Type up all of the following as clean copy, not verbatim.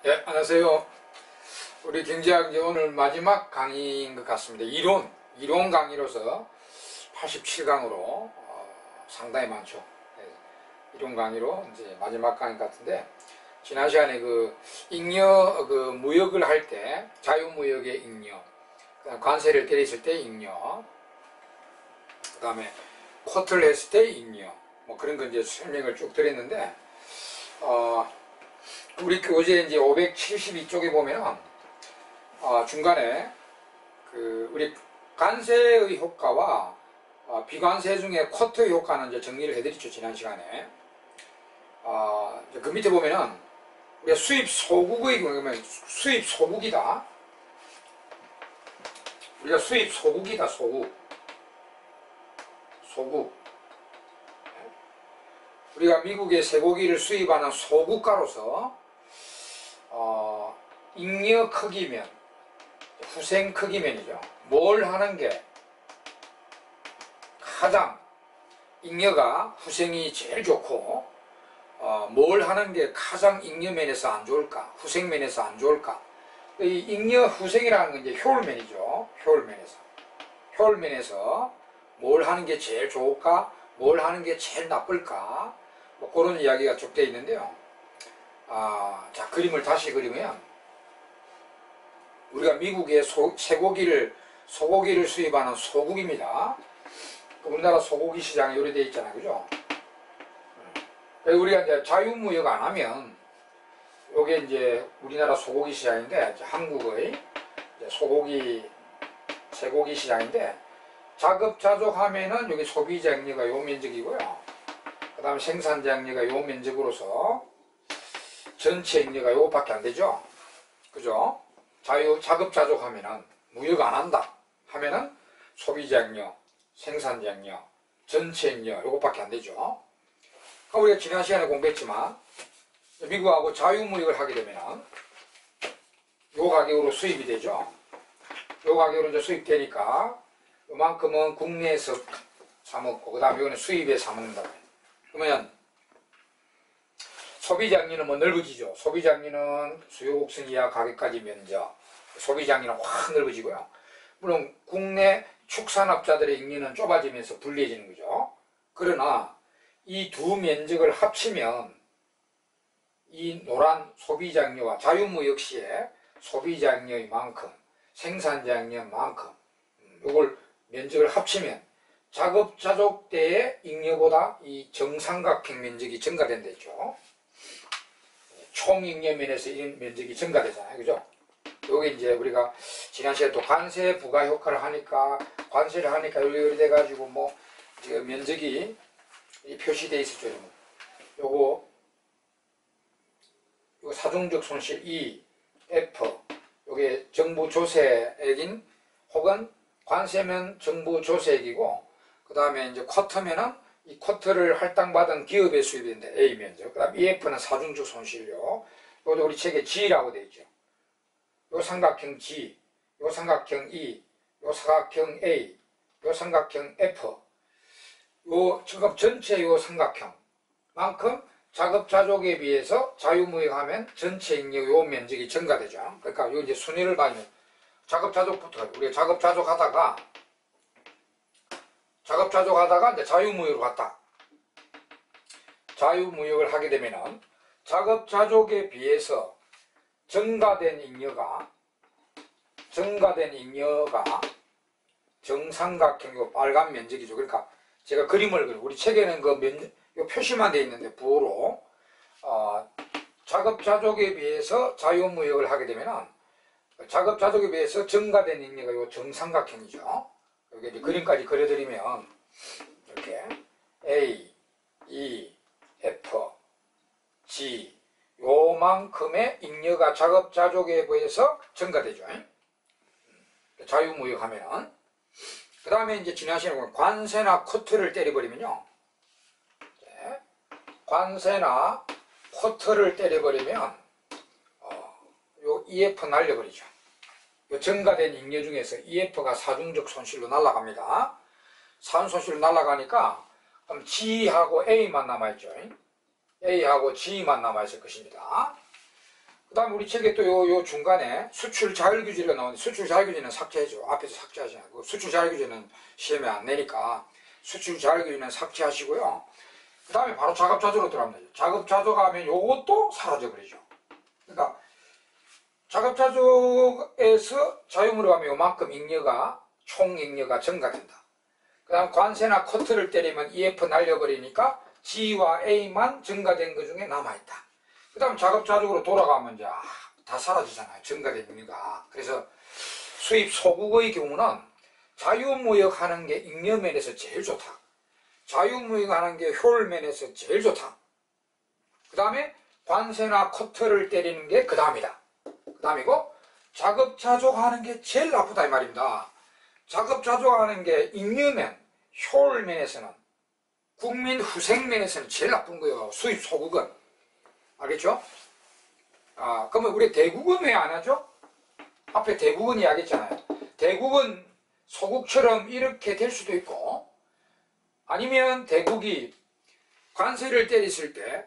네, 안녕하세요. 우리 경제학 이제 오늘 마지막 강의인 것 같습니다. 이론 강의로서 87강으로 상당히 많죠. 네, 이론 강의로 이제 마지막 강의 같은데, 지난 시간에 무역을 할 때 자유무역의 잉여, 그다음 관세를 때렸을 때 잉여, 그다음에 쿼트를 했을 때 잉여, 뭐 그런 거 이제 설명을 쭉 드렸는데, 우리 교재 이제 572쪽에 보면은 중간에 우리 관세의 효과와 비관세 중에 쿼터 효과는 이제 정리를 해드렸죠, 지난 시간에. 그 밑에 보면은 우리가 수입 소국의 경우에 수입 소국이다. 우리가 수입 소국이다, 소국. 우리가 미국의 쇠고기를 수입하는 소국가로서 잉여 크기면, 후생 크기면이죠. 뭘 하는 게 가장 잉여가 후생이 제일 좋고, 뭘 하는 게 가장 잉여면에서 안 좋을까, 후생면에서 안 좋을까. 이 잉여 후생이라는 건 이제 효율면이죠. 효율면에서 뭘 하는 게 제일 좋을까, 뭘 하는 게 제일 나쁠까, 뭐 그런 이야기가 쭉 되어 있는데요. 자, 그림을 다시 그리면, 우리가 미국의 소고기를 수입하는 소국입니다. 우리나라 소고기 시장이 요래 되어 있잖아요, 그죠? 우리가 이제 자유무역 안 하면, 요게 이제 우리나라 소고기 시장인데, 한국의 쇠고기 시장인데, 자급자족 하면은 여기 소비자 잉여가 요 면적이고요. 그 다음에 생산자 잉여가 요 면적으로서 전체 잉여가 요거밖에 안 되죠. 그죠? 자급자족 하면은, 무역 안 한다 하면은 소비자 잉여, 생산자 잉여, 전체 잉여 요거밖에 안 되죠. 우리가 지난 시간에 공부했지만, 미국하고 자유무역을 하게 되면은 요 가격으로 수입이 되죠. 요 가격으로 이제 수입되니까 요만큼은 국내에서 사먹고, 그 다음에 이거는 수입에 사먹는다. 그러면 소비자 잉여는 뭐 넓어지죠. 소비자 잉여는 수요 곡선 이하 가격까지 면적, 소비자 잉여는 확 넓어지고요. 물론 국내 축산업자들의 잉여는 좁아지면서 불리해지는 거죠. 그러나 이 두 면적을 합치면 이 노란 소비자 잉여와 자유무역 시에 소비자 잉여의 만큼, 생산자 잉여의 만큼, 요걸 면적을 합치면 자급자족 때의 잉여보다 이 정삼각형 면적이 증가된다 했죠. 총잉여 면에서 이 면적이 증가되잖아요, 그죠? 요게 이제 우리가 지난 시간에 또 관세 부가 효과를 하니까, 관세를 하니까 요리 돼가지고 뭐 지금 면적이 표시되어 있었죠, 여러분. 요거 사중적 손실 E, F, 요게 정부 조세액인 혹은 관세면 정부 조세액이고, 그 다음에 이제 쿼터면은 이 쿼터를 할당받은 기업의 수입인데 A 면적, 그 다음 EF는 사중적 손실료, 요것도 우리 책에 G라고 되어 있죠. 요 삼각형 G, 요 삼각형 E, 요 사각형 A, 요 삼각형 F, 요 전체 요 삼각형만큼 자급자족에 비해서 자유무역하면 전체 잉여 요 면적이 증가되죠. 그러니까 요 이제 순위를 봐주면 자급자족부터, 우리가 자급자족하다가 이제 자유무역으로 갔다. 자유무역을 하게 되면은 자급자족에 비해서 증가된 잉여가 정삼각형 빨간 면적이죠. 그러니까 제가 그림을 우리 책에는 요 표시만 돼 있는데 부호로 자급자족에 비해서 자유무역을 하게 되면은 자급자족에 비해서 증가된 잉여가 요 정삼각형이죠. 여기 이제 그림까지 그려드리면 이렇게 A, E, F, G 요만큼의 잉여가 자급자족에 비해서 증가되죠. 자유무역하면은. 그 다음에 이제 지난 시간에 보면 관세나 쿼터를 때려버리면요. 관세나 쿼터를 때려버리면 요 EF 날려버리죠. 요 증가된 잉여 중에서 EF가 사중적 손실로 날아갑니다. 사중 손실로 날아가니까 그럼 G하고 A만 남아있죠. A하고 G만 남아있을 것입니다. 그 다음에 우리 책에 또 요 중간에 수출 자율규제가 나오는데, 수출 자율규제는 삭제해줘. 앞에서 삭제하잖아요. 수출 자율규제는 시험에 안 내니까 수출 자율규제는 삭제하시고요. 그 다음에 바로 작업자조로 들어가면 되죠. 작업자조가 하면 요것도 사라져버리죠. 그러니까 작업자조에서 자유무로 가면 요만큼 잉여가, 총 잉여가 증가된다. 그 다음 관세나 커트를 때리면 EF 날려버리니까 G와 A만 증가된 것 중에 남아있다. 그 다음 작업자족으로 돌아가면 이제 다 사라지잖아요. 증가된 잉여가. 그래서 수입 소국의 경우는 자유무역 하는 게 잉여면에서 제일 좋다. 자유무역 하는 게 효율면에서 제일 좋다. 그 다음에 관세나 커트를 때리는 게 그 다음이다. 그 다음이고, 작업자족 하는 게 제일 나쁘다 이 말입니다. 작업자족 하는 게 잉여면, 효율면에서는, 국민 후생면에서는 제일 나쁜 거예요. 수입 소국은. 알겠죠? 그러면 우리 대국은 왜 안 하죠? 앞에 대국은 이야기했잖아요. 대국은 소국처럼 이렇게 될 수도 있고, 아니면 대국이 관세를 때렸을 때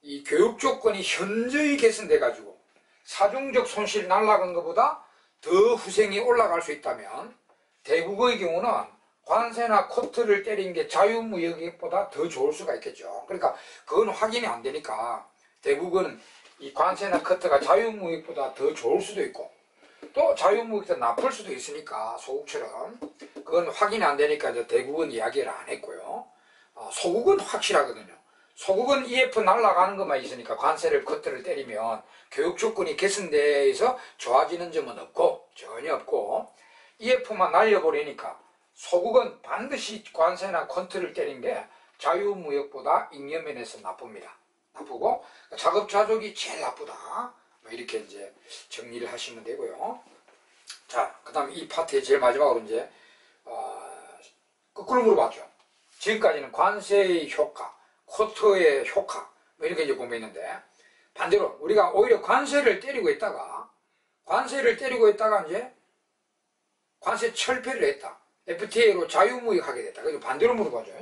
이 교육 조건이 현저히 개선돼 가지고 사중적 손실이 날아간 것보다 더 후생이 올라갈 수 있다면, 대국의 경우는 관세나 코트를 때린 게 자유무역보다 더 좋을 수가 있겠죠. 그러니까 그건 확인이 안 되니까 대국은 이 관세나 커트가 자유무역보다 더 좋을 수도 있고, 또 자유무역보다 나쁠 수도 있으니까 소국처럼 그건 확인이 안 되니까 이제 대국은 이야기를 안 했고요. 소국은 확실하거든요. 소국은 EF 날아가는 것만 있으니까 관세를 커트를 때리면 교육 조건이 개선돼서 좋아지는 점은 없고, 전혀 없고, EF만 날려버리니까 소국은 반드시 관세나 커트를 때린 게 자유무역보다 잉여면에서 나쁩니다. 나쁘고, 작업자족이 제일 나쁘다. 이렇게 이제 정리를 하시면 되고요. 자, 그 다음에 이 파트의 제일 마지막으로 이제, 거꾸로 물어봤죠. 지금까지는 관세의 효과, 코트의 효과, 이렇게 이제 공부했는데, 반대로 우리가 오히려 관세를 때리고 있다가 이제 관세 철폐를 했다. FTA로 자유무역하게 됐다. 그래서 반대로 물어봐죠.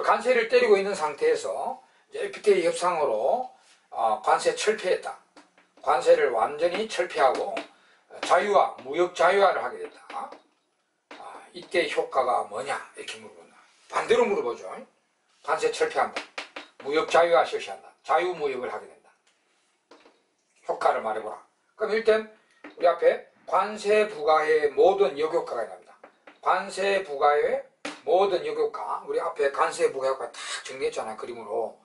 관세를 때리고 있는 상태에서 이제 FTA 협상으로 관세 철폐했다. 관세를 완전히 철폐하고 자유화, 무역 자유화를 하게 됐다. 이때 효과가 뭐냐 이렇게 물어본다. 반대로 물어보죠. 관세 철폐한다. 무역 자유화 실시한다. 자유무역을 하게 된다. 효과를 말해보라. 그럼 일단 우리 앞에 관세 부과의 모든 역효과가 나옵니다. 관세 부과의 모든 역효과, 우리 앞에 관세 부과 효과 딱 정리했잖아요. 그림으로.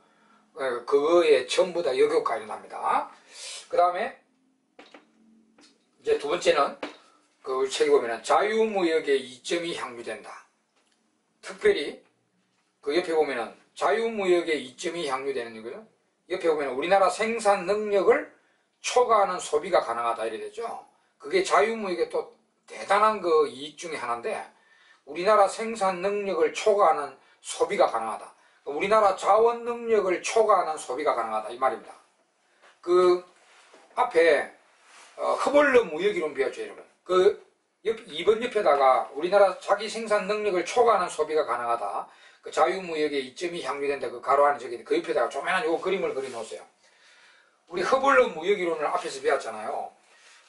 그거에 전부 다 역효과가 일어납니다. 그 다음에 이제 두 번째는 그 책에 보면은 자유무역의 이점이 향유된다. 특별히 그 옆에 보면은 자유무역의 이점이 향유되는 거죠. 옆에 보면은 우리나라 생산 능력을 초과하는 소비가 가능하다 이래 되죠. 그게 자유무역의 또 대단한 그 이익 중에 하나인데, 우리나라 생산 능력을 초과하는 소비가 가능하다. 우리나라 자원 능력을 초과하는 소비가 가능하다 이 말입니다. 그 앞에 허벌러 무역이론 배웠죠, 여러분. 그 2번 옆에다가 우리나라 자기 생산 능력을 초과하는 소비가 가능하다. 그 자유무역의 이점이 향유된다. 그 가로 안에 저기 그 옆에다가 조그만한 요 그림을 그려 놓으세요. 우리 허벌러 무역이론을 앞에서 배웠잖아요.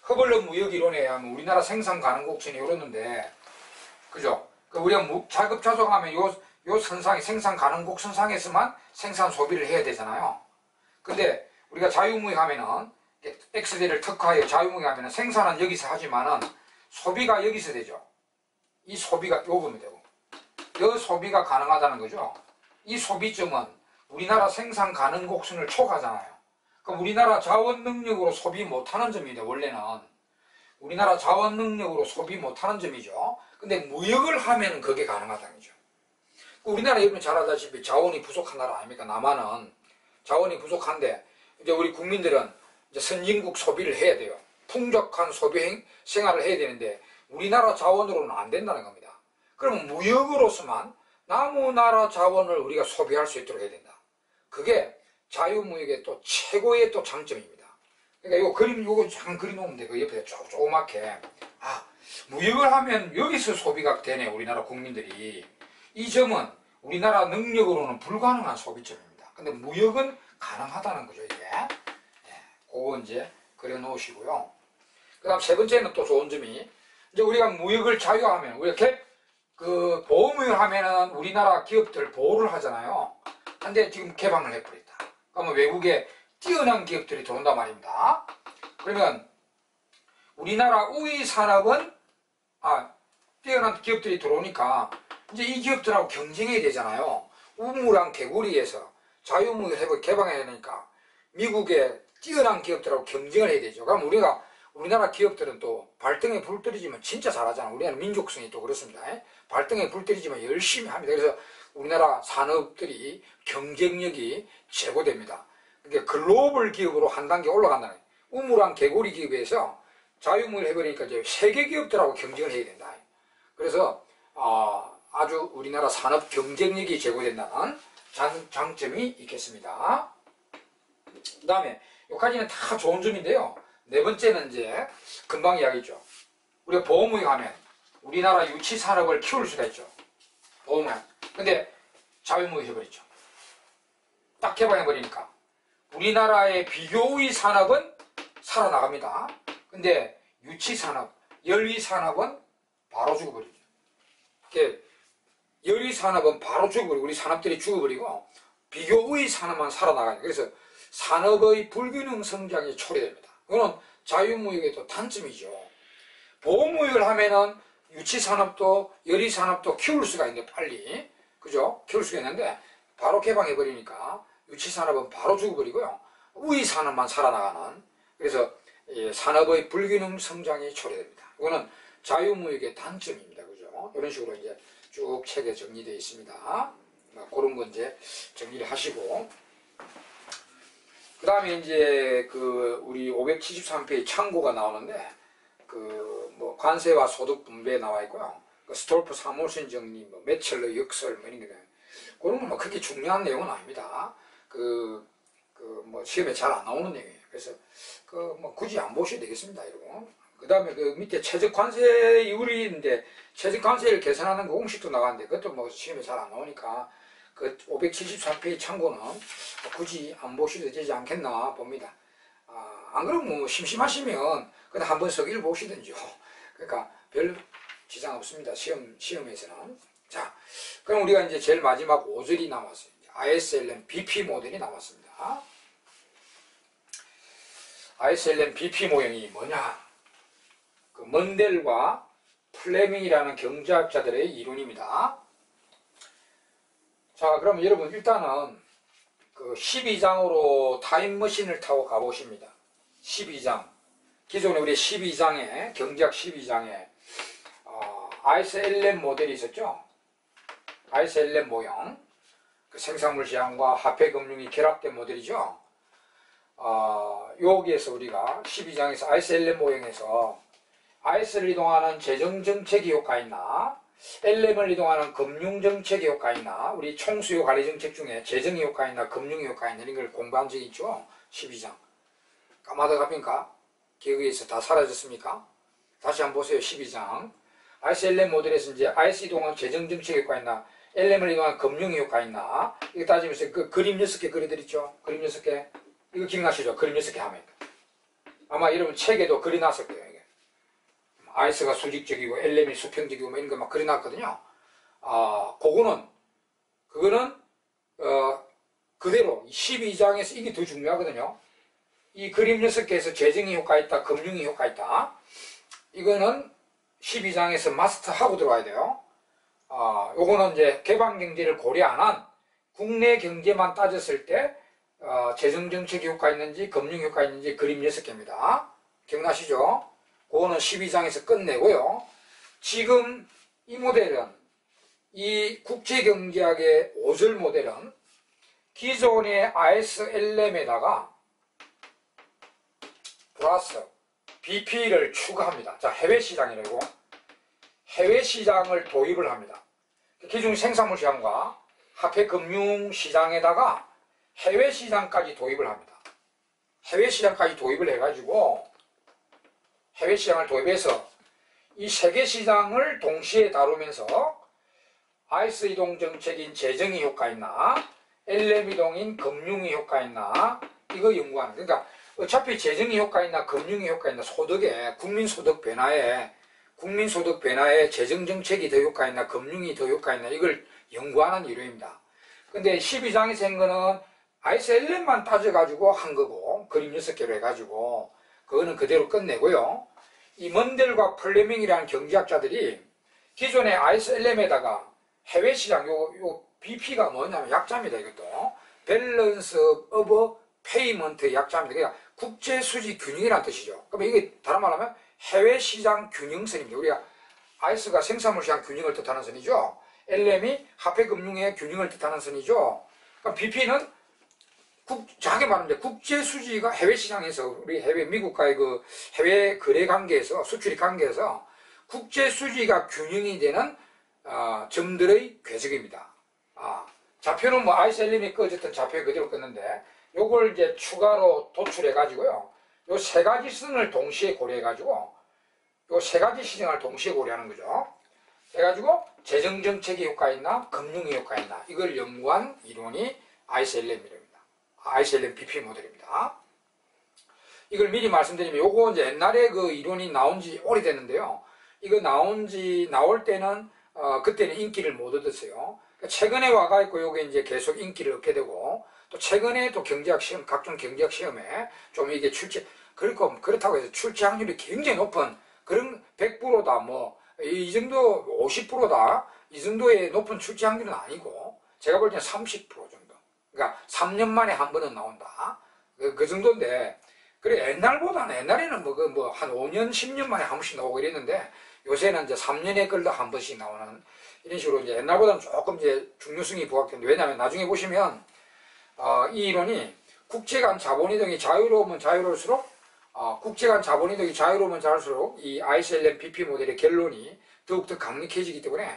허벌러 무역이론에 의하면 우리나라 생산 가능 곡선이 이러는데, 그죠? 그 우리가 자급자족하면 요 선상에 생산 가능 곡선상에서만 생산 소비를 해야 되잖아요. 근데 우리가 자유무역 하면은 X대를 특화하여 자유무역 하면은 생산은 여기서 하지만은 소비가 여기서 되죠. 이 소비가 요 보면 되고, 이 소비가 가능하다는 거죠. 이 소비점은 우리나라 생산 가능 곡선을 초과하잖아요. 그럼 우리나라 자원 능력으로 소비 못하는 점이죠. 원래는 우리나라 자원 능력으로 소비 못하는 점이죠. 근데 무역을 하면 그게 가능하다는 거죠. 우리나라 여러분 잘 알다시피 자원이 부족한 나라 아닙니까? 남한은 자원이 부족한데 이제 우리 국민들은 이제 선진국 소비를 해야 돼요. 풍족한 소비 생활을 해야 되는데 우리나라 자원으로는 안 된다는 겁니다. 그러면 무역으로서만 나무나라 자원을 우리가 소비할 수 있도록 해야 된다. 그게 자유무역의 또 최고의 또 장점입니다. 그러니까 요 그림 요거 잠깐 그려놓으면 돼. 그 옆에 조그맣게 무역을 하면 여기서 소비가 되네. 우리나라 국민들이. 이 점은 우리나라 능력으로는 불가능한 소비점입니다. 근데 무역은 가능하다는 거죠, 이게. 그거 이제 그려 놓으시고요. 그 다음 세 번째는 또 좋은 점이, 이제 우리가 무역을 자유화하면, 우리가 그 보호무역을 하면은 우리나라 기업들 보호를 하잖아요. 근데 지금 개방을 해버렸다. 그러면 외국에 뛰어난 기업들이 들어온단 말입니다. 그러면 우리나라 우위 산업은, 뛰어난 기업들이 들어오니까 이제 이 기업들하고 경쟁해야 되잖아요. 우물안 개구리에서 자유무역을 개방해야 되니까 미국의 뛰어난 기업들하고 경쟁을 해야 되죠. 그럼 우리나라 기업들은 또 발등에 불 떨어지면 진짜 잘하잖아요. 우리나라 민족성이 또 그렇습니다. 발등에 불 떨어지면 열심히 합니다. 그래서 우리나라 산업들이 경쟁력이 제고됩니다. 그러니까 글로벌 기업으로 한 단계 올라간다는 거예요. 우물안 개구리 기업에서 자유무역을 해버리니까 이제 세계 기업들하고 경쟁을 해야 된다. 그래서 아주 우리나라 산업 경쟁력이 제고된다는 장점이 있겠습니다. 그 다음에 여기까지는 다 좋은 점인데요. 네 번째는 이제 금방 이야기했죠. 우리가 보호무역 하면 우리나라 유치 산업을 키울 수가 있죠. 보호무역. 근데 자유무역 해버리죠. 딱 개방해버리니까 우리나라의 비교의 산업은 살아나갑니다. 근데 유치 산업, 열의 산업은 바로 죽어버리죠. 열의 산업은 바로 죽어버리고 우리 산업들이 죽어버리고 비교의 산업만 살아나가요. 그래서 산업의 불균형 성장이 초래됩니다. 이거는 자유무역의 또 단점이죠. 보호무역을 하면은 유치산업도 열의산업도 키울 수가 있는데 빨리, 그죠? 키울 수가 있는데 바로 개방해버리니까 유치산업은 바로 죽어버리고요. 우위산업만 살아나가는, 그래서 산업의 불균형 성장이 초래됩니다. 이거는 자유무역의 단점입니다. 그죠? 이런 식으로 이제 쭉 책에 정리되어 있습니다. 그런 거 이제 정리를 하시고, 그 다음에 이제 우리 573페이지 창고가 나오는데, 관세와 소득 분배 나와 있고요. 스톨프 사무선 정리, 매철러 역설, 이런 게, 그런 건 그렇게 중요한 내용은 아닙니다. 시험에 잘 안 나오는 내용이에요. 그래서, 굳이 안 보셔도 되겠습니다. 이러고. 그 다음에 밑에 최저관세율인데, 최저관세를 계산하는 그 공식도 나가는데, 그것도 시험에 잘 안 나오니까, 573페이지 참고는 굳이 안 보셔도 되지 않겠나 봅니다. 안 그러면 심심하시면 그냥 한번 서기를 보시든지요. 그러니까 별 지장 없습니다. 시험에서는. 자, 그럼 우리가 이제 제일 마지막 5절이 남았어요. ISLM BP 모델이 남았습니다. ISLM BP 모형이 뭐냐? 먼델과 플레밍이라는 경제학자들의 이론입니다. 자, 그럼 여러분 일단은 12장으로 타임머신을 타고 가보십니다. 12장. 기존에 우리 12장에, 경제학 12장에 ISLM 모델이 있었죠. ISLM 모형. 생산물 시장과 화폐금융이 결합된 모델이죠. 여기에서 우리가 12장에서 ISLM 모형에서 IS를 이동하는 재정정책이 효과 있나, LM을 이동하는 금융정책이 효과 있나, 우리 총수요 관리정책 중에 재정이 효과 있나, 금융이 효과 있나, 이런 걸 공부한 적이 있죠. 12장. 까마득 합니까? 기억에서 다 사라졌습니까? 다시 한번 보세요. 12장. ISLM 모델에서 이제 IS 이동하는 재정정책 효과 있나, LM을 이동하는 금융이 효과 있나, 이거 따지면서 그림 6개 그려드렸죠. 그림 6개. 이거 기억나시죠? 그림 6개 하면. 아마 여러분 책에도 그려놨을 거예요. IS가 수직적이고 LM이 수평적이고 이런 거 막 그려놨거든요. 그거는 그대로 12장에서 이게 더 중요하거든요. 이 그림 6개에서 재정이 효과 있다, 금융이 효과 있다. 이거는 12장에서 마스터하고 들어와야 돼요. 요거는 이제 개방경제를 고려 안 한 국내 경제만 따졌을 때 재정정책이 효과 있는지 금융 효과 있는지 그림 6개입니다. 기억나시죠? 그거는 12장에서 끝내고요. 지금 이 모델은, 이 국제경제학의 5절 모델은 기존의 ISLM에다가 플러스 BP를 추가합니다. 자, 해외시장이라고. 해외시장을 도입을 합니다. 기존 생산물 시장과 화폐금융시장에다가 해외시장까지 도입을 합니다. 해외시장까지 도입을 해가지고 해외시장을 도입해서 이 세계시장을 동시에 다루면서 IS 이동 정책인 재정이 효과 있나, LM 이동인 금융이 효과 있나, 이거 연구하는. 그러니까 어차피 재정의 효과 있나 금융의 효과 있나 소득에 국민소득 변화에 재정정책이 더 효과 있나 금융이 더 효과 있나 이걸 연구하는 이론입니다. 근데 12장에서 한 거는 ISLM만 따져가지고 한 거고 그림 6개로 해가지고 그거는 그대로 끝내고요. 이 먼델과 플레밍이라는 경제학자들이 기존의 ISLM에다가 해외시장 요 BP가 뭐냐면 약자입니다. 이것도 밸런스 오브 페이먼트 약자입니다. 그러니까 국제수지 균형이라는 뜻이죠. 그러면 이게 다른 말로 하면 해외시장 균형선입니다. 우리가 IS가 생산물시장 균형을 뜻하는 선이죠. LM이 화폐금융의 균형을 뜻하는 선이죠. 그럼 BP는 자기 말하는데 국제수지가 해외시장에서 우리 미국과의 그 해외 거래 관계에서 수출입 관계에서 국제수지가 균형이 되는 점들의 궤적입니다. 좌표는 뭐 ISLM이 어쨌든 좌표 그대로 껐는데 요걸 이제 추가로 도출해 가지고요. 요 세 가지 선을 동시에 고려해 가지고 요 세 가지 시장을 동시에 고려하는 거죠. 해가지고 재정정책의 효과 있나 금융의 효과 있나 이걸 연구한 이론이 ISLM입니다. ISLM BP 모델입니다. 이걸 미리 말씀드리면 요거 이제 옛날에 그 이론이 나온 지 오래됐는데요. 이거 나올 때는 그때는 인기를 못 얻었어요. 최근에 와가지고 요게 이제 계속 인기를 얻게 되고 또 최근에 또 경제학 시험, 각종 경제학 시험에 좀 이게 그렇다고 해서 출제 확률이 굉장히 높은 그런 100%다 뭐 이 정도 50%다 이 정도의 높은 출제 확률은 아니고 제가 볼 때는 30% 정도. 그러니까 3년 만에 한 번은 나온다. 그 정도인데 그래 옛날에는 뭐 한 5년, 10년 만에 한 번씩 나오고 이랬는데 요새는 이제 3년에 걸러 한 번씩 나오는 이런 식으로 이제 옛날보다는 조금 이제 중요성이 부각되는데 왜냐하면 나중에 보시면 이 이론이 국제 간 자본이동이 자유로우면 자유로울수록 국제 간 자본이동이 자유로우면 자유로울수록 이 ISLM BP 모델의 결론이 더욱더 강력해지기 때문에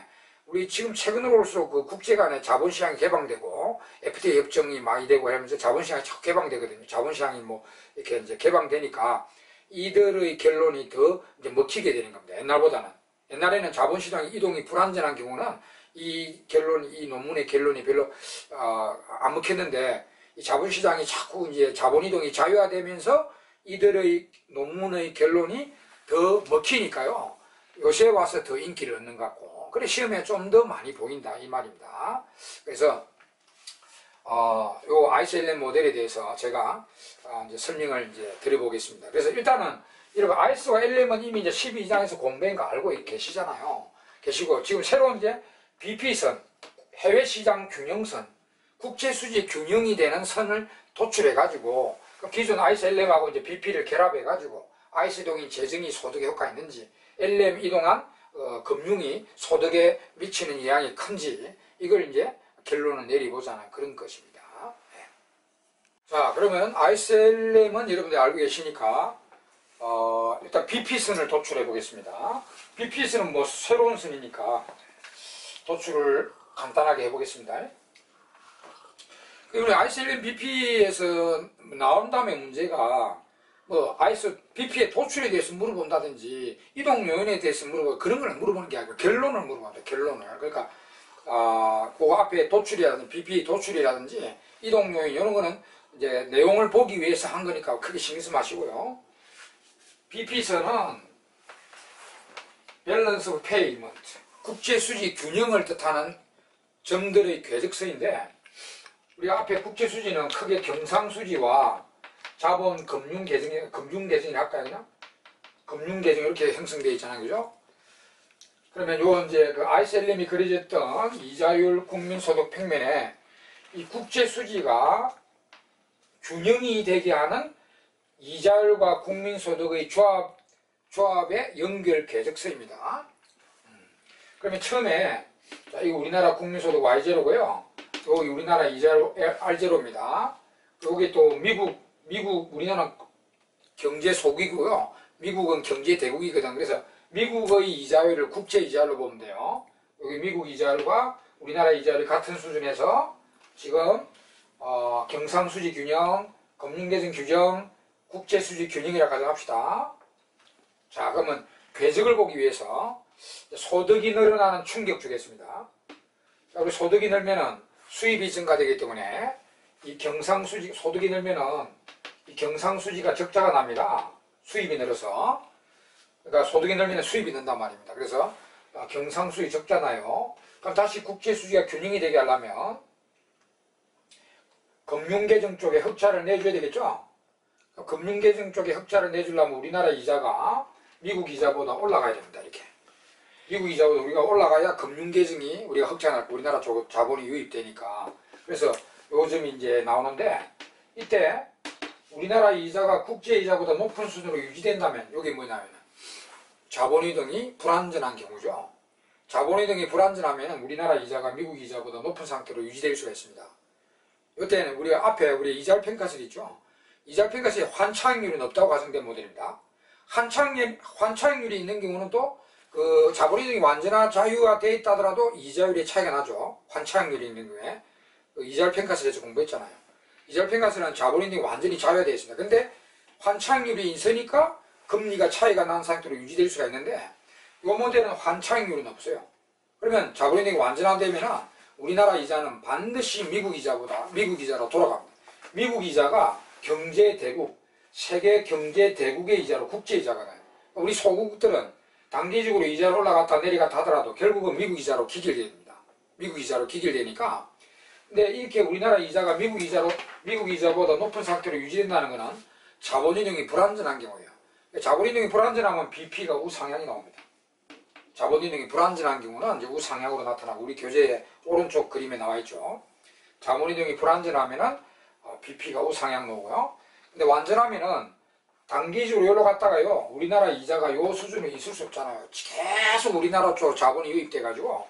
우리 지금 최근으로 올수록 그 국제 간의 자본시장이 개방되고 FTA 협정이 많이 되고 하면서 자본시장이 자꾸 개방되거든요. 자본시장이 뭐 이렇게 이제 개방되니까 이들의 결론이 더 이제 먹히게 되는 겁니다. 옛날에는 자본시장 이동이 불안전한 경우는 이 논문의 결론이 별로 안 먹혔는데 이 자본시장이 자꾸 이제 자본이동이 자유화되면서 이들의 논문의 결론이 더 먹히니까요. 요새 와서 더 인기를 얻는 것 같고 그래 시험에 좀 더 많이 보인다 이 말입니다. 그래서 요 ISLM 모델에 대해서 제가 이제 설명을 이제 드려보겠습니다. 그래서 일단은 여러분 IS와 LM은 이미 이제 12장에서 공부한 거 알고 계시잖아요. 계시고 지금 새로운 이제 BP선, 해외시장 균형선, 국제수지 균형이 되는 선을 도출해가지고 기존 ISLM하고 이제 BP를 결합해가지고 IS 이동인 재정이 소득에 효과가 있는지, LM 이동한 금융이 소득에 미치는 영향이 큰지 이걸 이제 결론을 내리보자는 그런 것입니다. 네. 자, 그러면 ISLM은 여러분들 알고 계시니까 일단 BP선을 도출해 보겠습니다. BP선은 뭐 새로운 선이니까 도출을 간단하게 해보겠습니다. 우리 ISLM BP에서 나온 다음에 문제가 뭐 BP의 도출에 대해서 물어본다든지 이동 요인에 대해서 물어보고 그런 걸 물어보는 게 아니고 결론을 물어본다. 결론을. 그러니까 그 앞에 도출이라든지 BP 도출이라든지 이동 요인 이런 거는 이제 내용을 보기 위해서 한 거니까 크게 신경 쓰지 마시고요. BP선은 밸런스 오브 페이먼트 국제수지 균형을 뜻하는 점들의 궤적선인데 우리가 앞에 국제수지는 크게 경상수지와 자본 금융계정이라 할까요? 그냥? 금융계정 이렇게 형성되어 있잖아요. 그죠? 그러면 요 이제 그 ISLM이 그려졌던 이자율 국민소득 평면에 이 국제수지가 균형이 되게 하는 이자율과 국민소득의 조합의 연결 궤적선입니다. 그러면 처음에 자, 이거 우리나라 국민소득 Y0고요. 여기 우리나라 이자율 R0입니다. 여기 또 우리나라 경제 소국이고요. 미국은 경제 대국이거든. 그래서 미국의 이자율을 국제 이자율로 보면 돼요. 여기 미국 이자율과 우리나라 이자율이 같은 수준에서 지금 경상수지 균형, 금융계정 규정, 국제수지 균형이라 가정합시다. 자, 그러면 궤적을 보기 위해서 소득이 늘어나는 충격 주겠습니다. 자, 우리 소득이 늘면은 수입이 증가되기 때문에 이 경상수지 소득이 늘면은 이 경상수지가 적자가 납니다. 수입이 늘어서. 그러니까 소득이 늘면 수입이 는단 말입니다. 그래서 경상수지 적자 나요. 그럼 다시 국제수지가 균형이 되게 하려면 금융계정 쪽에 흑자를 내줘야 되겠죠. 금융계정 쪽에 흑자를 내주려면 우리나라 이자가 미국 이자보다 올라가야 됩니다. 이렇게 미국 이자보다 우리가 올라가야 금융계정이 우리가 흑자 날 거 우리나라 쪽 자본이 유입되니까. 그래서 요즘 이제 나오는데, 이때 우리나라 이자가 국제 이자보다 높은 수준으로 유지된다면 이게 뭐냐면 자본이동이 불안전한 경우죠. 자본이동이 불안전하면 우리나라 이자가 미국 이자보다 높은 상태로 유지될 수가 있습니다. 이때는 우리가 앞에 우리 이자 평가설 있죠. 이자 평가설에 환차익률이 높다고 가정된 모델입니다. 환차익률이 있는 경우는 또 그 자본이동이 완전한 자유화 되어 있다 하더라도 이자율의 차이가 나죠. 환차익률이 있는 경우에. 그 이자 평가설에서 공부했잖아요. 이자 평가설은 자본이동이 완전히 자유화되어 있습니다. 근데 환차익률이 있으니까 금리가 차이가 난 상태로 유지될 수가 있는데, 이 모델은 환차익률은 없어요. 그러면 자본이동이 완전화되면 우리나라 이자는 반드시 미국 이자로 돌아갑니다. 미국 이자가 경제대국, 세계 경제대국의 이자로 국제이자가 나요. 우리 소국들은 단기적으로 이자를 올라갔다 내려갔다 하더라도 결국은 미국 이자로 기결돼야 됩니다. 미국 이자로 기결되니까. 근데 이렇게 우리나라 이자가 미국 이자보다 높은 상태로 유지된다는 것은 자본이동이 불안전한 경우예요. 자본이동이 불안전하면 BP가 우상향이 나옵니다. 자본이동이 불안전한 경우는 이제 우상향으로 나타나고, 우리 교재의 오른쪽 그림에 나와 있죠. 자본이동이 불안전하면은 BP가 우상향 나오고요. 근데 완전하면은 단기적으로 여기로 갔다가요, 우리나라 이자가 요 수준에 있을 수 없잖아요. 계속 우리나라 쪽 자본이 유입돼 가지고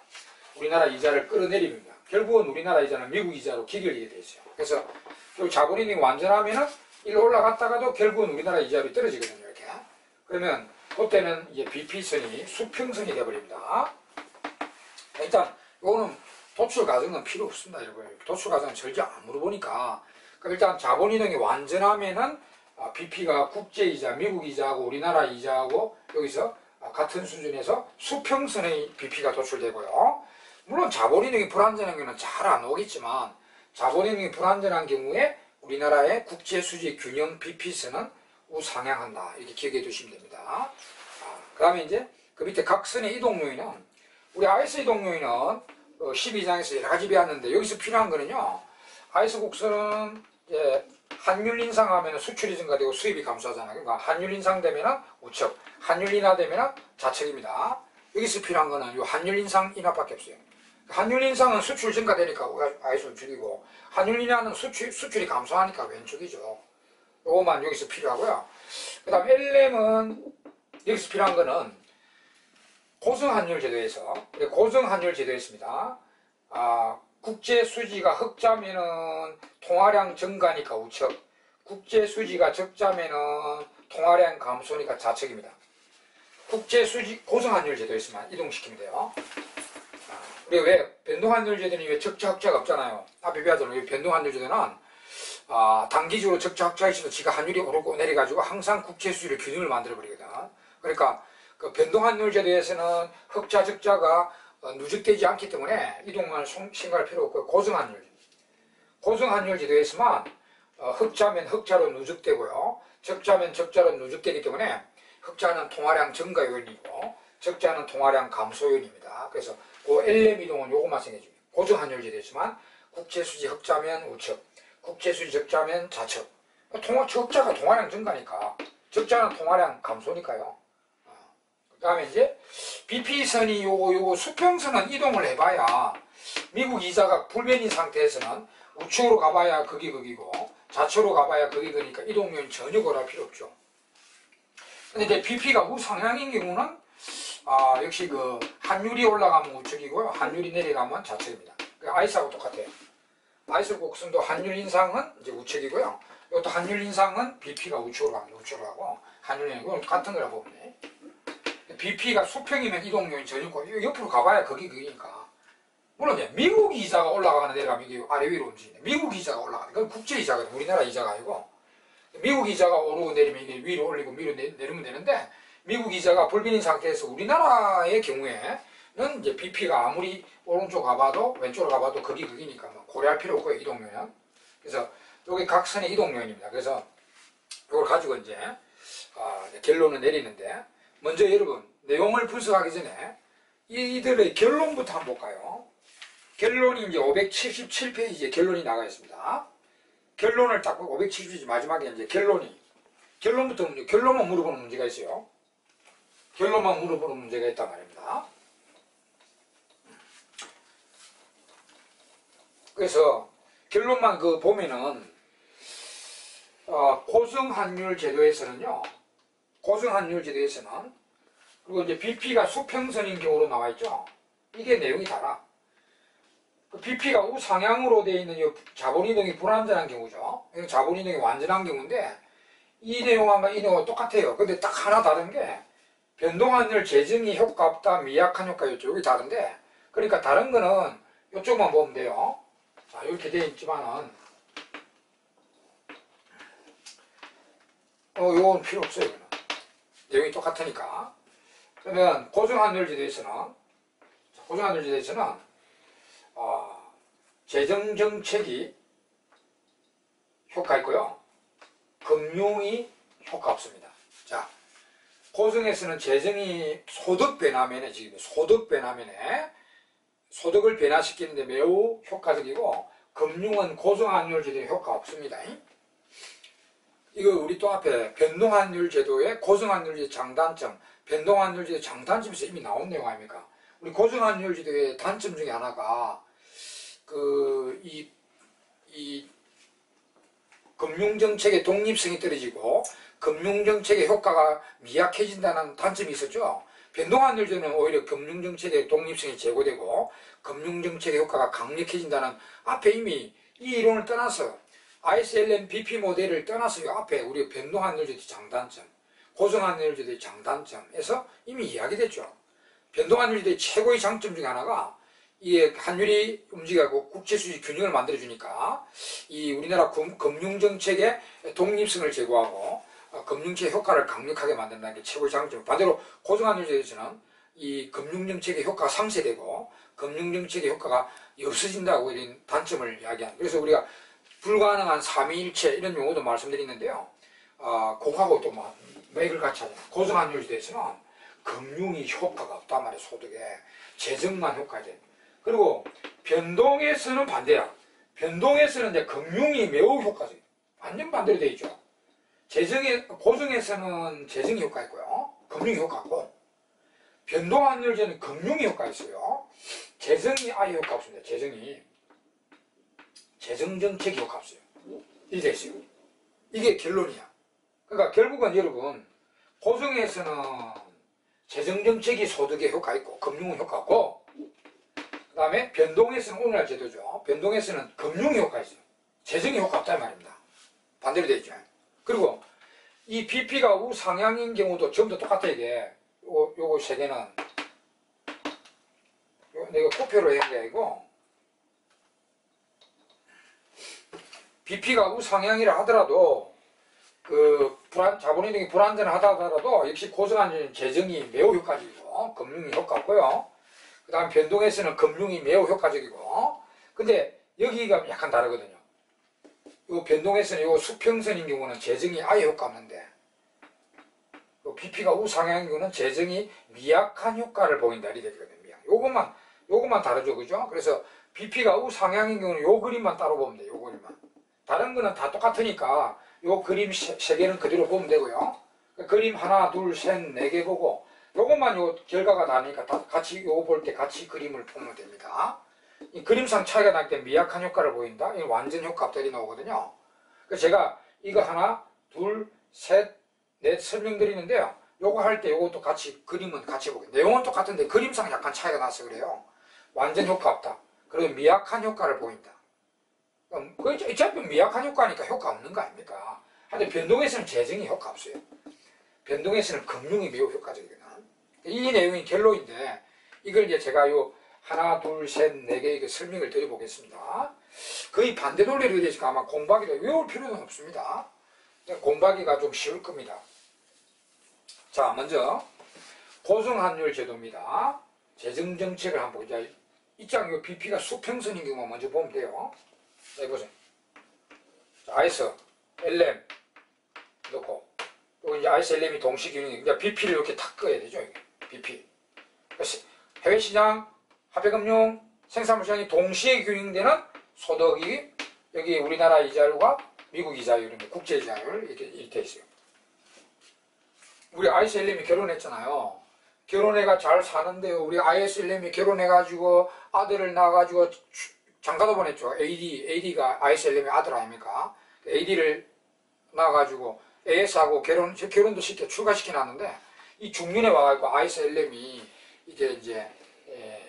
우리나라 이자를 끌어내립니다. 결국은 우리나라 이자는 미국 이자로 기결되게 돼 있어요. 그래서 자본이동이 완전하면은 일로 올라갔다가도 결국은 우리나라 이자율이 떨어지거든요. 이렇게. 그러면 그때는 이제 BP선이 수평선이 되어버립니다. 일단 이거는 도출 과정은 필요 없습니다, 여러분. 도출 과정은 절대 안 물어보니까. 그럼 일단 자본이동이 완전하면은 BP가 국제이자, 미국 이자하고 우리나라 이자하고 여기서 같은 수준에서 수평선의 BP가 도출되고요. 물론 자본이동이 불안전한 경우는 잘 안 오겠지만, 자본이동이 불안전한 경우에 우리나라의 국제수지 균형 BP선은 우상향한다. 이렇게 기억해 두시면 됩니다. 그 다음에 이제 그 밑에 각선의 이동 요인은, 우리 IS 이동 요인은 12장에서 여러 가지 배웠는데, 여기서 필요한 거는요, IS 곡선은 이제 환율 인상하면 수출이 증가되고 수입이 감소하잖아요. 그러니까 환율 인상되면 우측, 환율 인하되면 좌측입니다. 여기서 필요한 거는 이 환율 인상 인하밖에 없어요. 환율 인상은 수출 증가되니까 IS 우측이고, 환율 인하는 수출이 감소하니까 왼쪽이죠. 요거만 여기서 필요하고요. 그 다음 LM은 여기서 필요한 거는 고정환율 제도에서, 고정환율 제도에 있습니다. 국제 수지가 흑자면은 통화량 증가니까 우측, 국제 수지가 적자면은 통화량 감소니까 좌측입니다. 국제 수지 고정환율 제도에 있으면 이동시키면 돼요. 우리 왜 변동환율 제도는 왜 적자 흑자가 없잖아요. 앞에 배웠잖아요. 변동환율 제도는 단기적으로 적자 흑자가 있어도 지가 환율이 오르고 내려가지고 항상 국제 수지를 균형을 만들어 버리거든. 그러니까 그 변동환율 제도에서는 흑자 적자가 누적되지 않기 때문에 이동만 생각할 필요 없고, 고정환율 제도에서만 흑자면 흑자로 누적되고요, 적자면 적자로 누적되기 때문에 흑자는 통화량 증가 요인이고 적자는 통화량 감소 요인입니다. 그래서 그 LM 이동은 요것만 생겨줍니다. 고정환율 제도에서만 국제수지 흑자면 우측, 국제수지 적자면 좌측. 적자가 통화량 증가니까, 적자는 통화량 감소니까요. 그 다음에 이제 BP선이 요거 수평선은 이동을 해봐야, 미국 이자가 불변인 상태에서는 우측으로 가봐야 거기고 좌측으로 가봐야 거기니까 이동 요인 전혀 고려할 필요 없죠. 근데 이제 BP가 우상향인 경우는 역시 그 환율이 올라가면 우측이고요, 환율이 내려가면 좌측입니다. 아이스하고 똑같아요. 아이스 곡선도 환율 인상은 이제 우측이고요, 이것도 환율 인상은 BP가 우측으로 갑니다. 우측으로 가고 환율 인상은 같은 거라 보면 돼. BP가 수평이면 이동 요인 전혀 옆으로 가봐야 거기니까. 물론 이제 미국 이자가 올라가거나 내려가면 이게 아래 위로 움직이네. 미국 이자가 올라가는 그건 국제 이자거든. 우리나라 이자가 아니고. 미국 이자가 오르고 내리면 이게 위로 올리고 위로 내리면 되는데, 미국 이자가 불변인 상태에서 우리나라의 경우에는 이제 BP가 아무리 오른쪽 가봐도 왼쪽으로 가봐도 거기니까 뭐 고려할 필요 없고요, 이동 요인. 그래서 여기 각선의 이동 요인입니다. 그래서 이걸 가지고 이제 결론을 내리는데, 먼저 여러분 내용을 분석하기 전에 이들의 결론부터 한번 볼까요? 결론이 이제 577페이지에 결론이 나가 있습니다. 결론을 딱 보고 577페이지 마지막에 이제 결론부터 결론만 물어보는 문제가 있어요. 결론만 물어보는 문제가 있단 말입니다. 그래서 결론만 보면은 고성환율 제도에서는요, 그리고 이제 BP가 수평선인 경우로 나와 있죠. 이게 내용이 달라. BP가 우상향으로 되어 있는 자본이동이 불완전한 경우죠. 자본이동이 완전한 경우인데, 이 내용과 이 내용은 똑같아요. 근데 딱 하나 다른 게, 변동환율 재정이 효과 없다, 미약한 효과 이쪽이 다른데, 그러니까 다른 거는 이쪽만 보면 돼요. 자, 이렇게 되어 있지만은, 요건 필요 없어요, 이거는. 내용이 똑같으니까. 그러면 고정환율 제도에서는 재정정책이 효과 있고요, 금융이 효과 없습니다. 자, 고정에서는 재정이 소득 변화면에, 지금 소득 변화면에 소득을 변화시키는데 매우 효과적이고, 금융은 고정환율 제도에 효과 없습니다. 이거 우리 또 앞에 변동환율 제도의 고정환율 제도 장단점, 변동환율 제도 장단점에서 이미 나온 내용 아닙니까? 우리 고정환율 제도의 단점 중에 하나가 이 금융정책의 독립성이 떨어지고 금융정책의 효과가 미약해진다는 단점이 있었죠. 변동환율 제도는 오히려 금융정책의 독립성이 제고되고 금융정책의 효과가 강력해진다는, 앞에 이미 이 이론을 떠나서 ISLM BP 모델을 떠나서 이 앞에 우리 변동환율제도의 장단점, 고정환율제도의 장단점에서 이미 이야기됐죠. 변동환율제도의 최고의 장점 중에 하나가 이게 환율이 움직이고 국제수지 균형을 만들어주니까 이 우리나라 금융정책의 독립성을 제고하고 금융체의 효과를 강력하게 만든다는 게 최고의 장점. 반대로 고정환율제도에서는 이 금융정책의 효과가 상쇄되고 금융정책의 효과가 없어진다고 이런 단점을 이야기합니다. 그래서 우리가 불가능한 삼위일체 이런 용어도 말씀드리는데요. 그거하고 또 맥을 같이 하잖아요. 고정환율 제도에서는 금융이 효과가 없단 말이에요. 소득에. 재정만 효과가 돼. 그리고 변동에서는 반대야. 변동에서는 이제 금융이 매우 효과적이에요. 완전 반대로 되어 있죠. 고정에서는 재정이 효과 있고요. 금융이 효과 있고, 변동환율제는 금융이 효과 있어요. 재정이 아예 효과 없습니다. 재정정책이 효과 없어요. 이게 있어요. 이게 결론이야. 그러니까 결국은 여러분, 고정에서는 재정정책이 소득에 효과 있고 금융은 효과 없고, 그 다음에 변동에서는 오늘날 제도죠. 변동에서는 금융이 효과 있어요. 재정이 효과 없다는 말입니다. 반대로 되어 있죠. 그리고 이 BP가 우상향인 경우도 전부 다 똑같아. 이게 요거 세 개는 내가 코표로 한 게 아니고, BP가 우상향이라 하더라도 자본이동이 불안전하다 하더라도 역시 고정환율 재정이 매우 효과적이고 금융이 효과 없고요. 그 다음 변동에서는 금융이 매우 효과적이고, 근데 여기가 약간 다르거든요. 요 변동에서는 요 수평선인 경우는 재정이 아예 효과 없는데, BP가 우상향인 경우는 재정이 미약한 효과를 보인다 이렇게 되거든요. 요것만 다르죠, 그죠? 그래서 BP가 우상향인 경우는 요 그림만 따로 보면 돼요. 요 그림만. 다른 거는 다 똑같으니까 요 그림 세 개는 그대로 보면 되고요. 그림 하나, 둘, 셋, 네 개 보고 요것만 요 결과가 나니까 다 같이 요거 볼 때 같이 그림을 보면 됩니다. 이 그림상 차이가 날 때 미약한 효과를 보인다. 이 완전 효과 없다 이 나오거든요. 그래서 제가 이거 하나, 둘, 셋, 넷 설명드리는데요. 요거 할 때 요것도 같이 그림은 같이 보게. 내용은 똑같은데 그림상 약간 차이가 나서 그래요. 완전 효과 없다. 그리고 미약한 효과를 보인다. 어차피 미약한 효과니까 효과 없는 거 아닙니까? 하여튼 변동에서는 재정이 효과 없어요. 변동에서는 금융이 매우 효과적이거든. 이 내용이 결론인데, 이걸 이제 제가 요 하나, 둘, 셋, 네 개 이거 설명을 드려보겠습니다. 거의 반대 논리로 되니까 아마 공부하기도 외울 필요는 없습니다. 공부하기가 좀 쉬울 겁니다. 자, 먼저 고정환율 제도입니다. 재정정책을 한번 보자. 이장 요 BP가 수평선인 경우 먼저 보면 돼요. 자, 보세요. 자, IS, LM, 이제 ISLM이 동시균형이, 그러니까 BP를 이렇게 탁 꺼야 되죠, 이게. BP. 해외 시장, 화폐금융, 생산물 시장이 동시에 균형되는 소득이 여기 우리나라 이자율과 미국 이자율, 국제 이자율 이렇게 돼 있어요. 우리 ISLM이 결혼했잖아요. 결혼해가 잘 사는데요. 우리 ISLM이 결혼해가지고 아들을 낳아가지고 장가도 보냈죠. AD가 ISLM의 아들 아닙니까? AD를 낳아가지고 AS하고 결혼도 시켜 출가시켜놨는데 이 중년에 와가지고 ISLM이 이제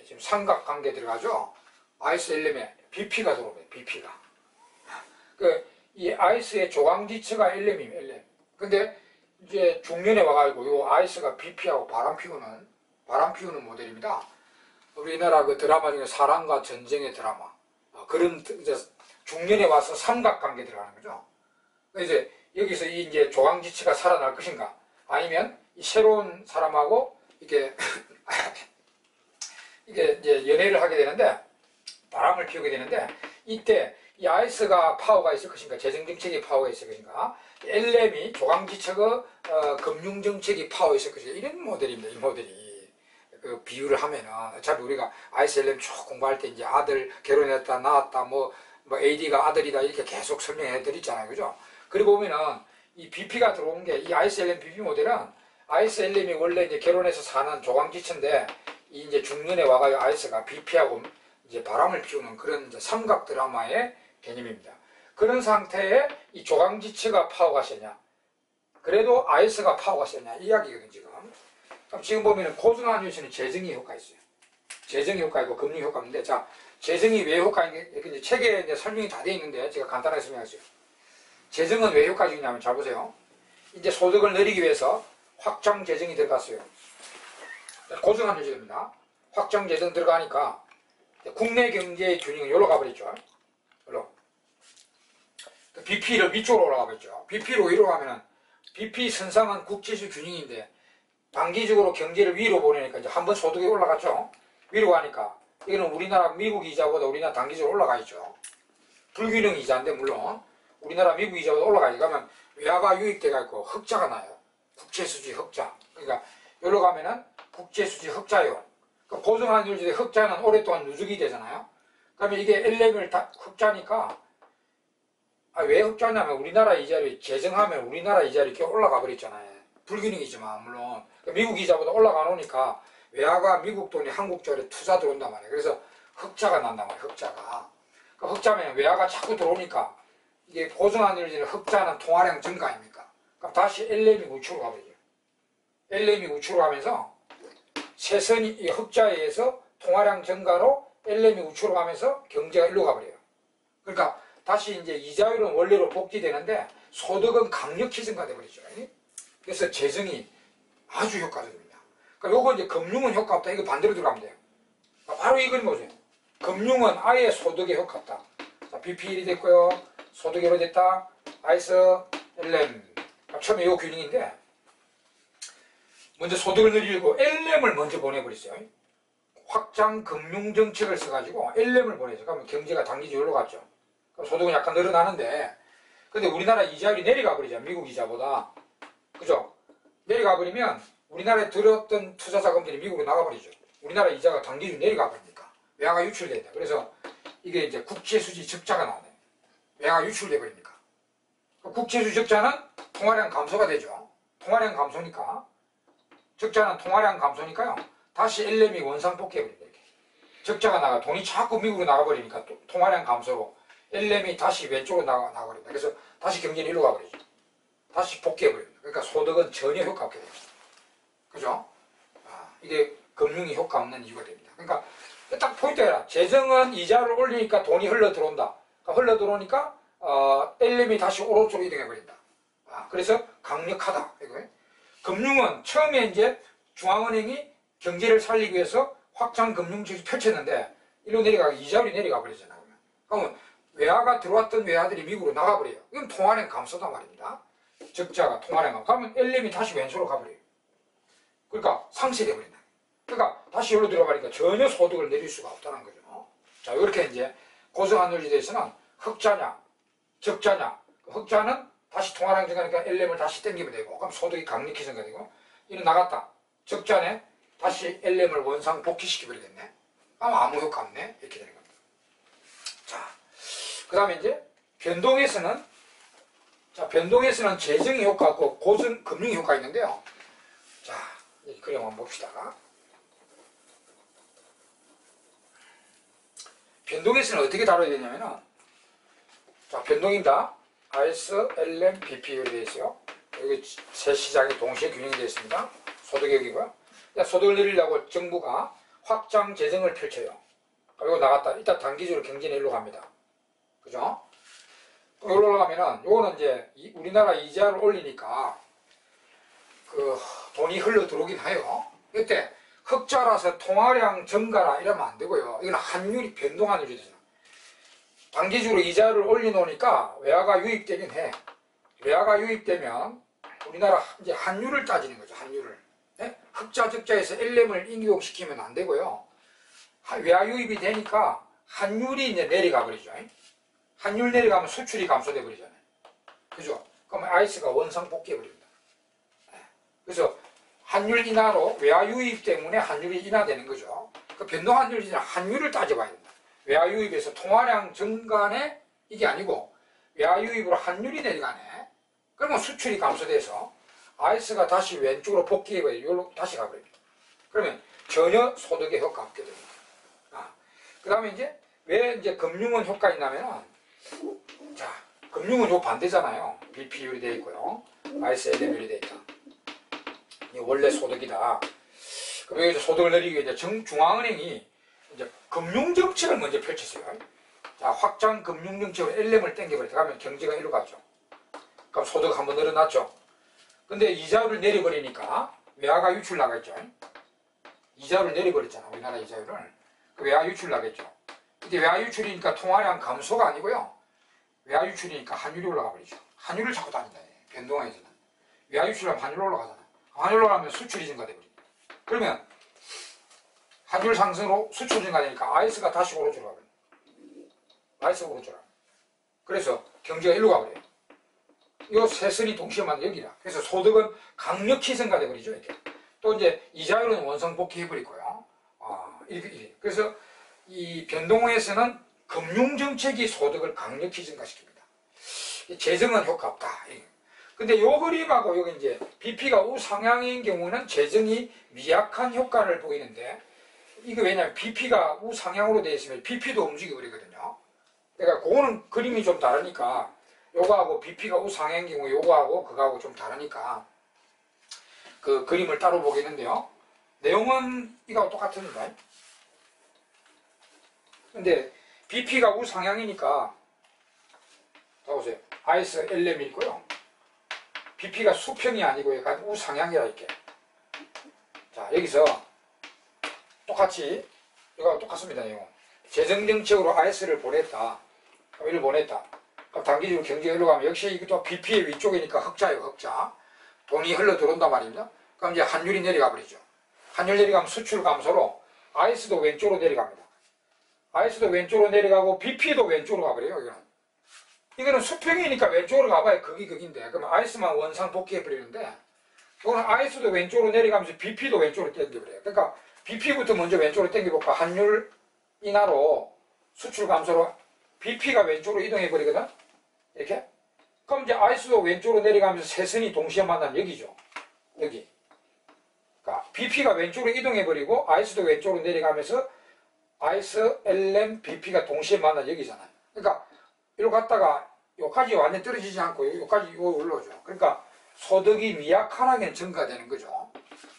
지금 삼각관계 들어가죠. ISLM에 BP가 들어오네. BP가. 이 IS의 조광지처가 LM이에요. LM. 근데 이제 중년에 와가지고 요 IS가 BP하고 바람 피우는 모델입니다. 우리나라 그 드라마 중에 사랑과 전쟁의 드라마. 그런 이제 중년에 와서 삼각관계 들어가는 거죠. 이제 여기서 이 이제 조광지처가 살아날 것인가? 아니면 이 새로운 사람하고 이게 이제 연애를 하게 되는데 바람을 피우게 되는데 이때 이 IS가 파워가 있을 것인가, 재정정책이 파워가 있을 것인가, LM이 조광지처가 금융정책이 파워가 있을 것인가, 이런 모델입니다. 이 모델이 그 비유를 하면은 어차피 우리가 ISLM 쭉 공부할 때 이제 아들 결혼했다 낳았다 뭐 AD가 아들이다 이렇게 계속 설명해 드리잖아요, 그죠? 그리고 보면은 이 BP가 들어온 게 이 ISLM BP 모델은 ISLM이 원래 이제 결혼해서 사는 조광지처인데 이 이제 중년에 와가지고 IS가 BP하고 이제 바람을 피우는 그런 이제 삼각 드라마의 개념입니다. 그런 상태에 이 조광지처가 파워가 세냐, 그래도 IS가 파워가 세냐 이 이야기거든요, 지금. 그럼 지금 보면은 고정환율에서는 재정이 효과 있어요. 재정 효과 있고 금융 효과 있는데, 자, 재정이 왜 효과인게 이제 책에 이제 설명이 다 되어 있는데 제가 간단하게 설명할게요. 재정은 왜 효과적이냐면 잘 보세요. 이제 소득을 늘리기 위해서 확장 재정이 들어갔어요. 고정환율 지금입니다. 확장 재정 들어가니까 국내 경제의 균형은 여기로 가버렸죠. 여기로. BP를 위쪽으로 올라가 버렸죠. BP로 위로 가면은 BP 선상은 국제적 균형인데 단기적으로 경제를 위로 보내니까 이제 한번 소득이 올라갔죠. 위로 가니까 이거는 우리나라 미국 이자보다 우리나라 단기적으로 올라가 있죠. 불균형 이자인데 물론 우리나라 미국 이자보다 올라가 있으니까 그러면 외화가 유입돼가 있고 흑자가 나요. 국채수지 흑자. 그러니까 여기로 가면은 국제수지 흑자요. 고정환율 흑자는 오랫동안 누적이 되잖아요. 그러면 이게 LM을 다 흑자니까, 왜 흑자냐면 우리나라 이자율이 재정하면 우리나라 이자율이 이렇게 올라가 버렸잖아요. 불균형이지만 물론 미국 이자보다 올라가 놓으니까 외화가 미국 돈이 한국 쪽에 투자 들어온단 말이에요. 그래서 흑자가 난단 말이에요. 흑자가. 흑자면 외화가 자꾸 들어오니까 이게 고정환율 흑자는 통화량 증가 아닙니까? 그럼 다시 LM이 우측으로 가버리죠. LM이 우측으로 가면서 세선이 이 흑자에 의해서 통화량 증가로 LM이 우측으로 가면서 경제가 일로 가버려요. 그러니까 다시 이제 이자율은 원래로 복귀되는데 소득은 강력히 증가돼 버리죠. 그래서 재정이 아주 효과적입니다. 그러니까 요거 이제 금융은 효과 없다. 이거 반대로 들어가면 돼요. 바로 이걸 보세요. 금융은 아예 소득에 효과 없다. 자, BP1이 됐고요. 소득이 1로 됐다. IS, LM. 처음에 요 균형인데 먼저 소득을 늘리고 LM을 먼저 보내버렸어요. 확장 금융정책을 써가지고 LM을 보내죠. 그러면 경제가 단기적으로 갔죠. 그럼 소득은 약간 늘어나는데, 근데 우리나라 이자율이 내려가 버리죠. 미국 이자보다. 그죠? 내려가 버리면 우리나라에 들었던 투자 자금들이 미국으로 나가버리죠. 우리나라 이자가 단기적으로 내려가 버리니까. 외화가 유출된다. 그래서 이게 이제 국제수지 적자가 나와요. 외화가 유출돼 버리니까. 국제수지 적자는 통화량 감소가 되죠. 통화량 감소니까. 적자는 통화량 감소니까요. 다시 LM이 원상복귀해버립니다. 이렇게. 적자가 나가, 돈이 자꾸 미국으로 나가버리니까 통화량 감소로 LM이 다시 왼쪽으로 나가버립니다. 그래서 다시 경제는 일로 가버리죠. 다시 복귀해버립니다. 그러니까 소득은 전혀 효과 없게 됩니다. 그죠? 이게 금융이 효과 없는 이유가 됩니다. 그러니까 딱 포인트가 재정은 이자를 올리니까 돈이 흘러 들어온다. 그러니까 흘러 들어오니까 LM이 다시 오른쪽으로 이동해버린다. 그래서 강력하다. 이거예요. 금융은 처음에 이제 중앙은행이 경제를 살리기 위해서 확장 금융정책을 펼쳤는데 이리로 내려가고 이자율이 내려가 버리잖아요. 그러면 외화가 들어왔던 외화들이 미국으로 나가버려요. 이건 통화량 감소단 말입니다. 적자가 통화량 감소. 그러면 LM이 다시 왼쪽으로 가버려요. 그러니까 상쇄돼 버린다. 그러니까 다시 여기로 들어가니까 전혀 소득을 내릴 수가 없다는 거죠. 자, 이렇게 이제 고정환율에 대해서는 흑자냐 적자냐. 흑자는 다시 통화량 증가니까 LM을 다시 당기면 되고, 그럼 소득이 강력히 증가되고, 이는 나갔다. 적자네. 다시 LM을 원상 복귀시켜버리겠네. 그럼 아무 효과 없네. 이렇게 되는 겁니다. 자, 그 다음에 이제 변동에서는, 자, 변동에서는 재정의 효과 있고 고정 금융의 효과가 있는데요. 자, 이 그림 한번 봅시다. 변동에서는 어떻게 다뤄야 되냐면은, 자, 변동입니다. IS, LM, BP율이 되어 있어요. 여기 세 시장이 동시에 균형이 되어 있습니다. 소득 여기고요. 소득을 늘리려고 정부가 확장 재정을 펼쳐요. 그리고 나갔다. 이따 단기적으로 경제는 일로 갑니다. 그죠? 여기로 올라가면은, 요거는 이제 우리나라 이자를 올리니까 그 돈이 흘러 들어오긴 해요. 이때 흑자라서 통화량 증가라 이러면 안 되고요. 이건 환율이 변동환율이 되잖아. 단기적으로 이자를 올려놓으니까 외화가 유입되긴 해. 외화가 유입되면 우리나라 이제 환율을 따지는 거죠. 환율을. 네? 흑자 적자에서 LM을 인용시키면 안 되고요. 외화 유입이 되니까 환율이 이제 내려가 버리죠. 환율 내려가면 수출이 감소돼 버리잖아요. 그죠? 그러면 IS가 원상 복귀해 버립니다. 그래서 환율 인하로 외화 유입 때문에 환율이 인하되는 거죠. 그 변동 환율이 환율을 따져봐야 된다. 외화 유입에서 통화량 증가네 이게 아니고 외화 유입으로 환율이 내려가네. 그러면 수출이 감소돼서 IS가 다시 왼쪽으로 복귀해버려요. 여기로 다시 가버립니다. 그러면 전혀 소득에 효과 없게 됩니다. 그 다음에 이제 왜 이제 금융은 효과 있냐면은, 자, 금융은 요 반대잖아요. BP율이 되어 있고요. IS, LM율이 되어 있다. 이게 원래 소득이다. 그럼 여기서 소득을 늘리기 위해 중앙은행이 이제 금융정책을 먼저 펼쳤어요. 자, 확장 금융정책으로 LM을 땡겨버리다 하면 경제가 일로 갔죠. 그럼 소득 한번 늘어났죠. 근데 이자율을 내려버리니까 외화가 유출 나갔죠. 이자율을 내려버렸잖아. 우리나라 이자율을. 그 외화 유출 나겠죠. 근데 외화 유출이니까 통화량 감소가 아니고요. 외화 유출이니까 환율이 올라가 버리죠. 환율을 자꾸 다닌다. 변동화에서는. 외화 유출하면 환율 올라가잖아. 환율 올라가면 수출이 증가돼 버립니다. 그러면 환율 상승으로 수출 증가되니까 IS가 다시 오른쪽으로 가버려요. IS가 오른쪽으로 가버려요. 그래서 경제가 일로 가버려요. 이 세 선이 동시에 만든 여기라. 그래서 소득은 강력히 증가돼 버리죠. 이렇게. 또 이제 이자율은 원상 복귀해 버리고요. 이렇게. 그래서 이 변동에서는 금융정책이 소득을 강력히 증가시킵니다. 재정은 효과 없다. 근데 요 그림하고 여기 이제 BP가 우상향인 경우는 재정이 미약한 효과를 보이는데, 이거 왜냐면 BP가 우상향으로 되어 있으면 BP도 움직여 버리거든요. 그러니까 그거는 그림이 좀 다르니까, 요거하고 BP가 우상향인 경우 요거하고 그거하고 좀 다르니까 그 그림을 따로 보겠는데요. 내용은 이거하고 똑같습니다. 근데 BP가 우상향이니까, 자 보세요. IS, LM이 있고요. BP가 수평이 아니고 약간 우상향이라 이렇게. 자, 여기서 똑같이 이거 똑같습니다. 이거. 재정정책으로 IS를 보냈다. 이를 보냈다. 그럼 단기적으로 경제가 흘러가면 역시 이것도 BP의 위쪽이니까 흑자예요. 흑자. 돈이 흘러 들어온단 말입니다. 그럼 이제 환율이 내려가 버리죠. 환율 내려가면 수출 감소로 IS도 왼쪽으로 내려갑니다. IS도 왼쪽으로 내려가고 BP도 왼쪽으로 가버려요. 이거는 수평이니까 왼쪽으로 가봐야 극인데, 그러면 IS만 원상 복귀해 버리는데, 이거는 IS도 왼쪽으로 내려가면서 BP도 왼쪽으로 당겨버려요. 그러니까 BP부터 먼저 왼쪽으로 당겨볼까. 환율 인하로 수출 감소로 BP가 왼쪽으로 이동해 버리거든. 이렇게. 그럼 이제 IS도 왼쪽으로 내려가면서 세 선이 동시에 만난 여기죠. 여기. 그러니까 BP가 왼쪽으로 이동해 버리고 IS도 왼쪽으로 내려가면서 IS, LM, BP가 동시에 만난 여기잖아요. 그러니까 이렇게 갔다가 여기까지 완전히 떨어지지 않고 여기까지 올라오죠. 그러니까 소득이 미약하게 증가되는 거죠.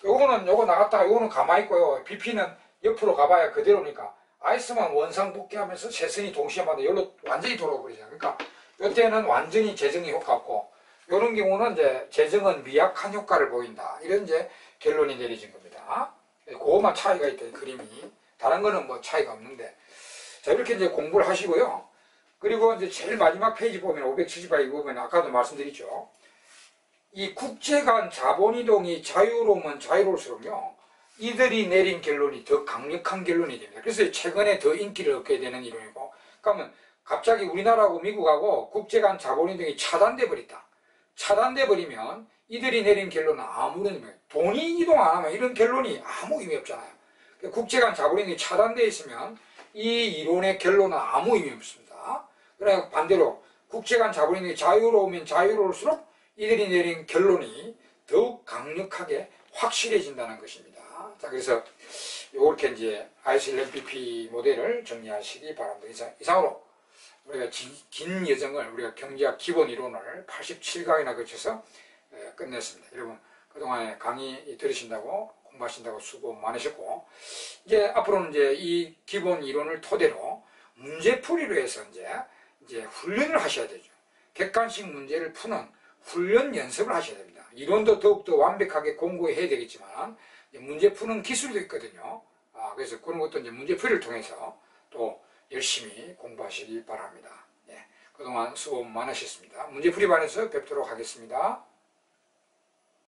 요거 나갔다가 요거는 가만히 있고요. BP는 옆으로 가봐야 그대로니까 IS만 원상 복귀하면서 세 선이 동시에 만나 여기로 완전히 돌아가 버리잖아요. 그러니까 이때는 완전히 재정이 효과 없고, 이런 경우는 이제 재정은 미약한 효과를 보인다. 이런 이제 결론이 내려진 겁니다. 그것만 차이가 있다, 그림이. 다른 거는 뭐 차이가 없는데. 자, 이렇게 이제 공부를 하시고요. 그리고 이제 제일 마지막 페이지 보면 570화 보면 아까도 말씀드렸죠. 이 국제 간 자본이동이 자유로우면 자유로울수록요, 이들이 내린 결론이 더 강력한 결론이 됩니다. 그래서 최근에 더 인기를 얻게 되는 이론이고, 그러면 갑자기 우리나라하고 미국하고 국제 간 자본이동이 차단돼 버렸다. 차단돼 버리면 이들이 내린 결론은 아무런 의미 없어요. 돈이 이동 안 하면 이런 결론이 아무 의미 없잖아요. 국제 간 자본행위 차단되어 있으면 이 이론의 결론은 아무 의미 없습니다. 그러나 반대로 국제 간 자본행위 자유로우면 자유로울수록 이들이 내린 결론이 더욱 강력하게 확실해진다는 것입니다. 자, 그래서 이렇게 이제 ISLMPP 모델을 정리하시기 바랍니다. 이상으로 우리가 긴 여정을 우리가 경제학 기본 이론을 87강이나 거쳐서 끝냈습니다. 여러분 그동안에 강의 들으신다고 공부하신다고 수고 많으셨고, 이제 앞으로는 이제 이 기본 이론을 토대로 문제풀이로 해서 이제 훈련을 하셔야 되죠. 객관식 문제를 푸는 훈련 연습을 하셔야 됩니다. 이론도 더욱더 완벽하게 공부해야 되겠지만 문제 푸는 기술도 있거든요. 그래서 그런 것도 이제 문제풀이를 통해서 또 열심히 공부하시기 바랍니다. 예, 그동안 수고 많으셨습니다. 문제풀이반에서 뵙도록 하겠습니다.